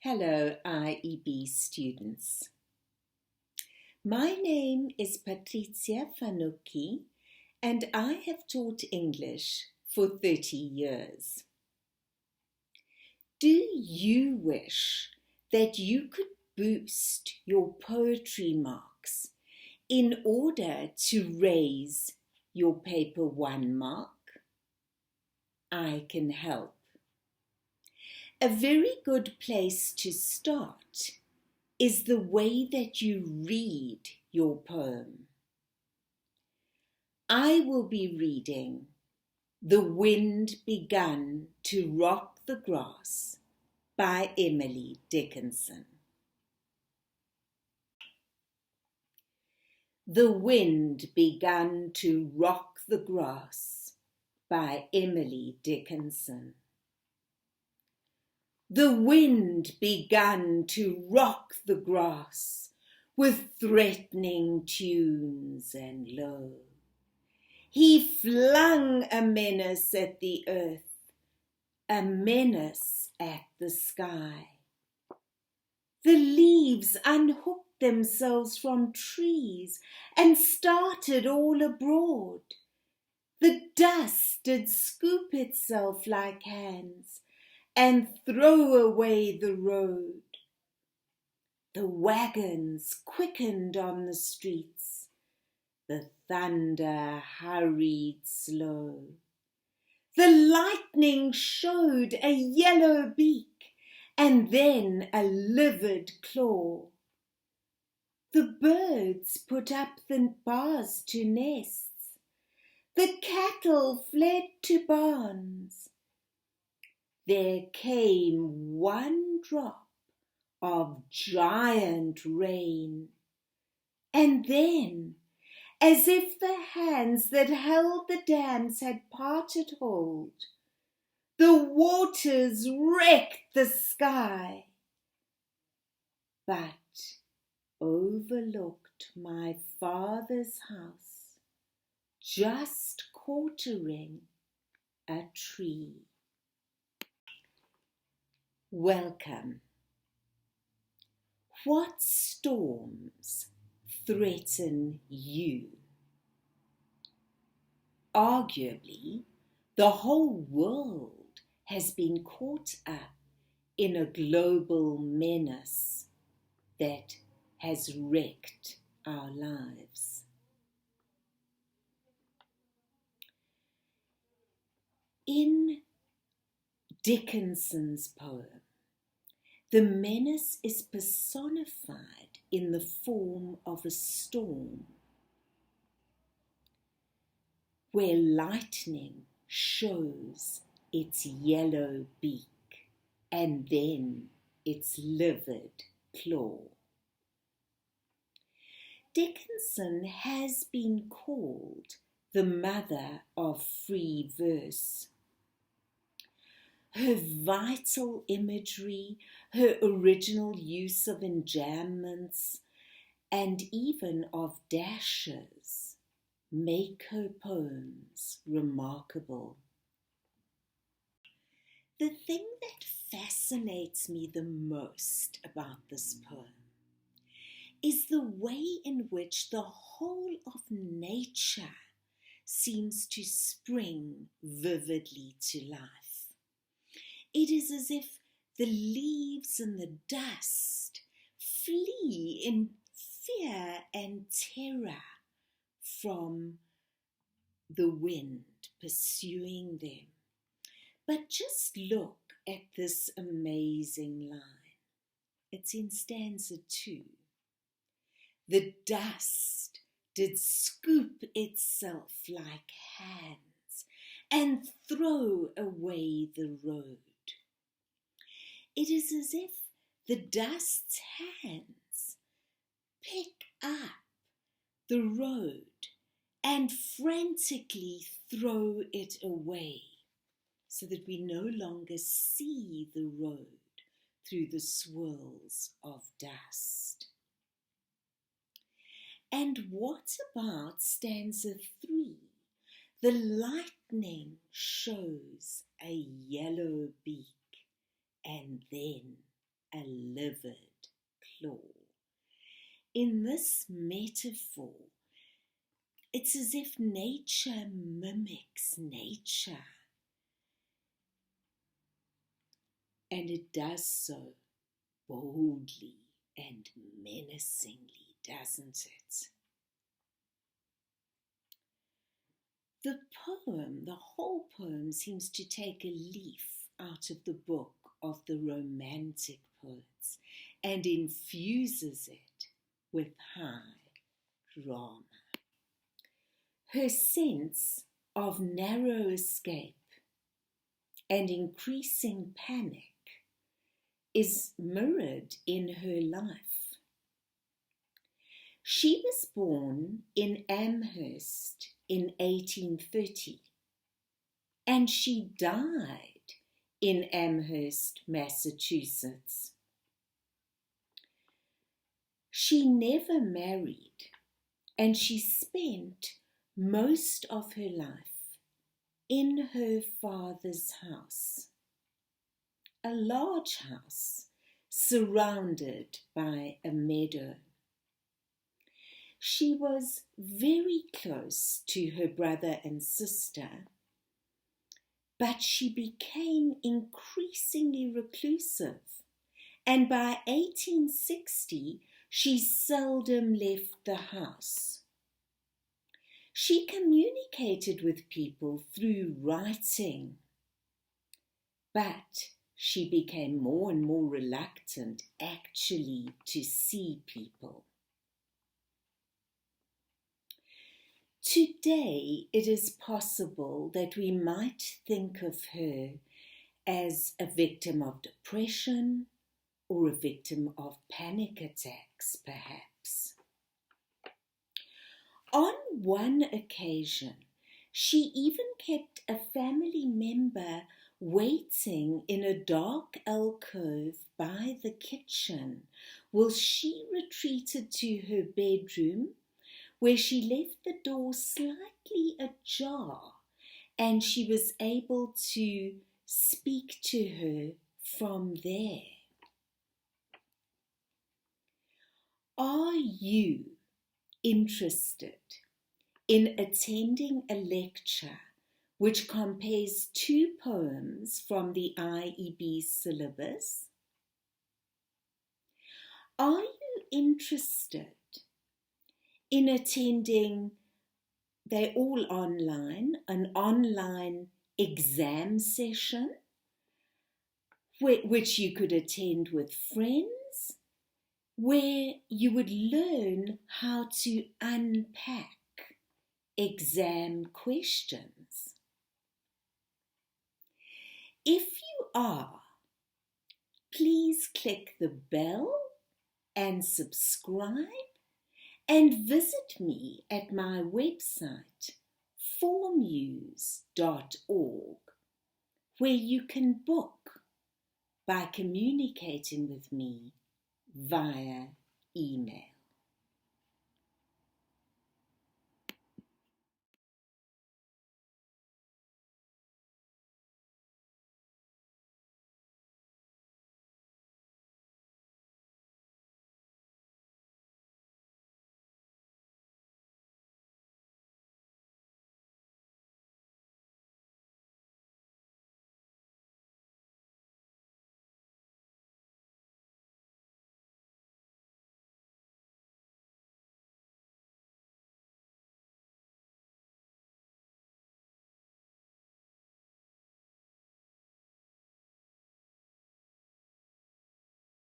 Hello, IEB students. My name is Patricia Fanucchi and I have taught English for 30 years. Do you wish that you could boost your poetry marks in order to raise your paper 1 mark? I can help. A very good place to start is the way that you read your poem. I will be reading The Wind Begun to Rock the Grass by Emily Dickinson. The Wind Begun to Rock the Grass by Emily Dickinson. The wind begun to rock the grass with threatening tunes and low. He flung a menace at the earth, a menace at the sky. The leaves unhooked themselves from trees and started all abroad. The dust did scoop itself like hands and throw away the road. The wagons quickened on the streets. The thunder hurried slow. The lightning showed a yellow beak and then a livid claw. The birds put up the bars to nests. The cattle fled to barns. There came one drop of giant rain, and then, as if the hands that held the dams had parted hold, the waters wrecked the sky, but overlooked my father's house, just quartering a tree. Welcome. What storms threaten you? Arguably, the whole world has been caught up in a global menace that has wrecked our lives. In Dickinson's poem, the menace is personified in the form of a storm, where lightning shows its yellow beak and then its livid claw. Dickinson has been called the mother of free verse. Her vital imagery, her original use of enjambments, and even of dashes make her poems remarkable. The thing that fascinates me the most about this poem is the way in which the whole of nature seems to spring vividly to life. It is as if the leaves and the dust flee in fear and terror from the wind pursuing them. But just look at this amazing line. It's in stanza 2. The dust did scoop itself like hands and throw away the road. It is as if the dust's hands pick up the road and frantically throw it away so that we no longer see the road through the swirls of dust. And what about stanza 3? The lightning shows a yellow beak and then a livid claw. In this metaphor, it's as if nature mimics nature, and it does so boldly and menacingly, doesn't it? The whole poem seems to take a leaf out of the book of the Romantic poets and infuses it with high drama. Her sense of narrow escape and increasing panic is mirrored in her life. She was born in Amherst in 1830, and she died in Amherst, Massachusetts. She never married, and she spent most of her life in her father's house, a large house surrounded by a meadow. She was very close to her brother and sister, but she became increasingly reclusive, and by 1860 she seldom left the house. She communicated with people through writing, but she became more and more reluctant actually to see people. Today, it is possible that we might think of her as a victim of depression or a victim of panic attacks, perhaps. On one occasion, she even kept a family member waiting in a dark alcove by the kitchen while she retreated to her bedroom, where she left the door slightly ajar, and she was able to speak to her from there. Are you interested in attending a lecture which compares two poems from the IEB syllabus? Are you interested in attending, they're all online, an online exam session which you could attend with friends, where you would learn how to unpack exam questions? If you are, please click the bell and subscribe, and visit me at my website formuse.org, where you can book by communicating with me via email.